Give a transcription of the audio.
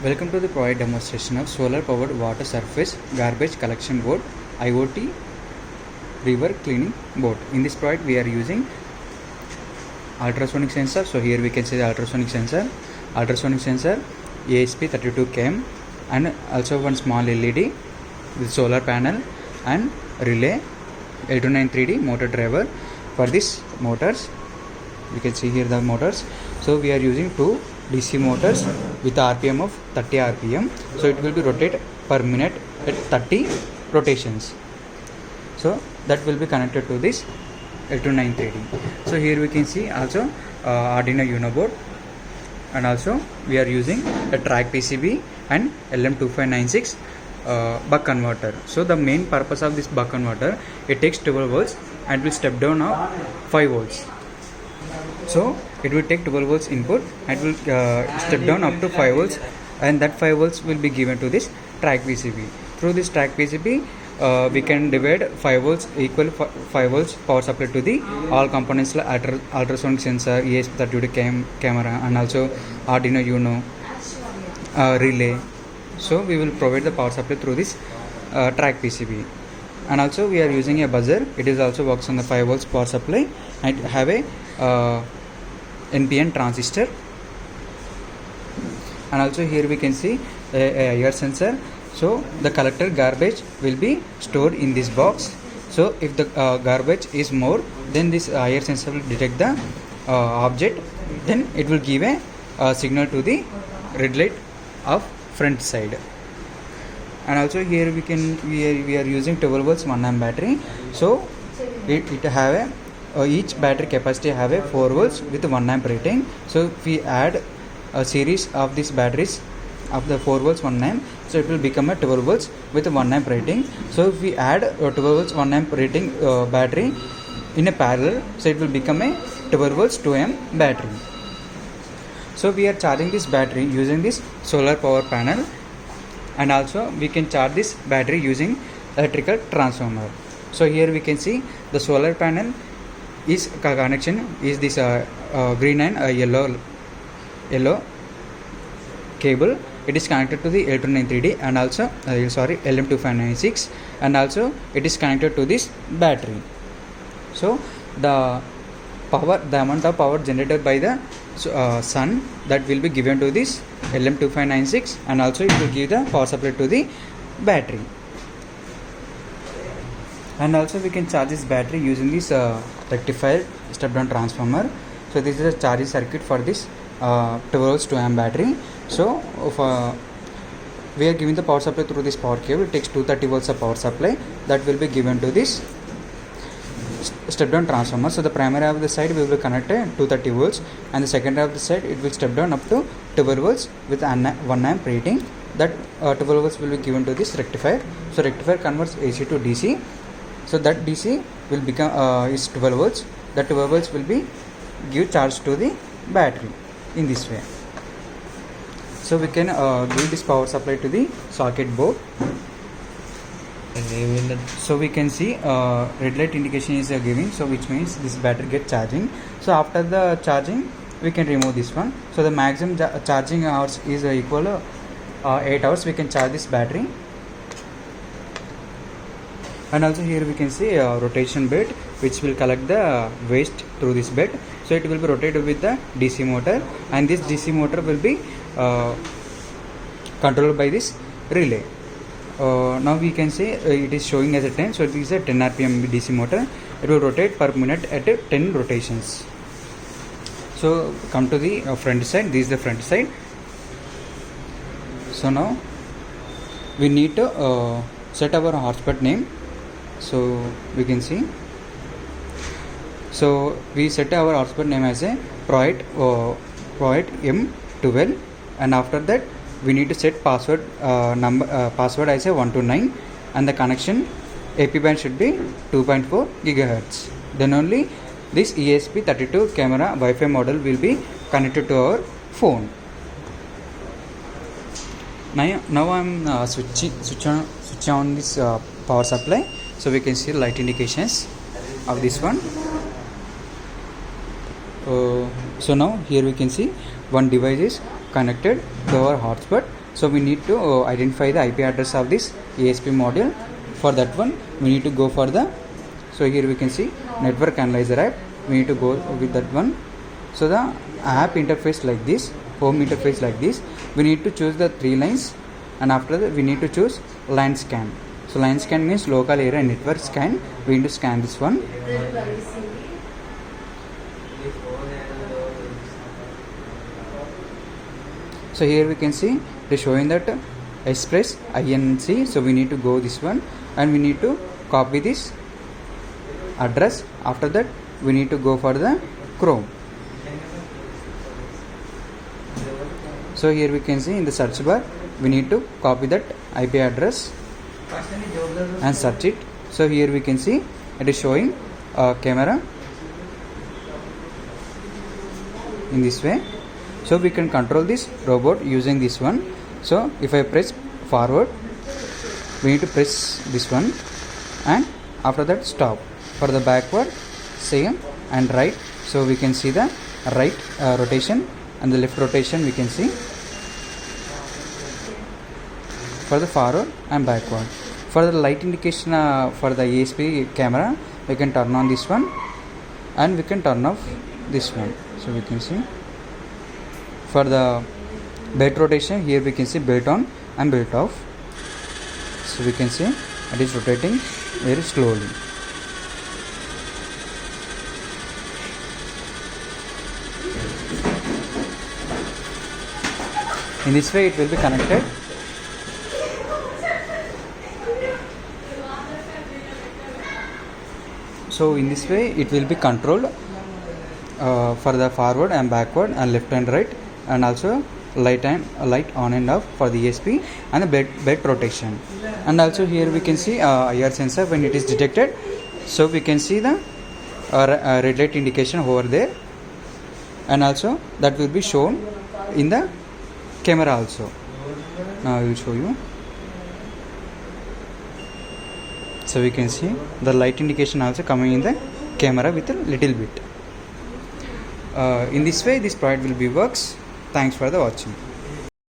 Welcome to the product demonstration of solar powered water surface garbage collection board IoT river cleaning board. In this product we are using ultrasonic sensor. So here we can see the ultrasonic sensor ESP32 km and also one small LED with solar panel and relay L293D motor driver. For this motors, you can see here the motors. So we are using two DC motors with RPM of 30 RPM. So it will be rotate per minute at 30 rotations. So that will be connected to this L293D. So here we can see also Arduino Uno board, and also we are using a track PCB and LM2596 buck converter. So the main purpose of this buck converter, it takes 12 volts and will step down of 5 volts. So it will take 12 volts input and will step down up to 5 volts, and that 5 volts will be given to this track PCB. Through this track PCB we can divide 5 volts equal 5 volts power supply to the all components like ultrasonic sensor, ESP32 camera, and also Arduino Uno relay. So we will provide the power supply through this track PCB. And also we are using a buzzer. It is also works on the 5 volts power supply and have a NPN transistor. And also here we can see a air sensor. So the collector garbage will be stored in this box. So if the garbage is more, then this air sensor will detect the object, then it will give a signal to the red light of front side. And also here we are using 12 volts 1 amp battery. So it have each battery capacity have a 4 volts with 1 amp rating. So if we add a series of these batteries of the 4 volts 1 amp, so it will become a 12 volts with a 1 amp rating. So if we add a 12 volts 1 amp rating battery in a parallel, so it will become a 12 volts 2 amp battery. So we are charging this battery using this solar power panel, and also we can charge this battery using electrical transformer. So here we can see the solar panel is connection is this green and yellow cable. It is connected to the L293D and also LM2596, and also it is connected to this battery. So the amount of power generated by the sun, that will be given to this LM2596, and also it will give the power supply to the battery. And also we can charge this battery using this rectifier step down transformer. So this is a charging circuit for this 12 volts 2 amp battery. So we are giving the power supply through this power cable. It takes 230 volts of power supply that will be given to this step down transformer. So the primary of the side will be connected 230 volts, and the secondary of the side it will step down up to 12 volts with 1 amp rating. That 12 volts will be given to this rectifier. So rectifier converts AC to DC. So that DC will become is 12 volts. That 12 volts will be give charge to the battery in this way. So we can give this power supply to the socket board. So we can see red light indication is giving, so which means this battery get charging. So after the charging we can remove this one. So the maximum charging hours is equal 8 hours we can charge this battery. And also here we can see a rotation bed which will collect the waste through this bed. So it will be rotated with the DC motor, and this DC motor will be controlled by this relay. Now we can say it is showing as a 10, so it is a 10 RPM DC motor. It will rotate per minute at 10 rotations. So come to the front side. This is the front side. So now we need to set our hotspot name. So we can see. So we set our hotspot name as a Proit M12, and after that we need to set password password as a 129, and the connection AP band should be 2.4 GHz. Then only this ESP32 camera Wi-Fi model will be connected to our phone. Now I'm switch on this power supply. So we can see light indications of this one. So now here we can see one device is connected to our hotspot. So we need to identify the IP address of this ASP module. For that one we need to go for the, so here we can see network analyzer app. We need to go with that one. So the app interface like this, home interface like this. We need to choose the 3 lines, and after that we need to choose line scan. So line scan means local area network scan. We need to scan this one. So here we can see it is showing that Express INC. So we need to go this one, and we need to copy this address. After that we need to go for the Chrome. So here we can see in the search bar we need to copy that IP address and search it. So here we can see it is showing a camera in this way. So we can control this robot using this one. So if I press forward, we need to press this one, and after that stop. For the backward, same, and right. So we can see the right rotation and the left rotation we can see. For the forward and backward. For the light indication for the ASP camera, we can turn on this one, and we can turn off this one. So we can see. For the belt rotation, here we can see belt on and belt off. So we can see it is rotating very slowly. In this way it will be connected. So in this way it will be controlled for the forward and backward and left and right, and also light on and off for the ESP and the belt rotation. And also here we can see IR sensor when it is detected. So we can see the red light indication over there, and also that will be shown in the camera also. Now I will show you. So we can see the light indication also coming in the camera with a little bit. In this way this product will be works. Thanks for the watching.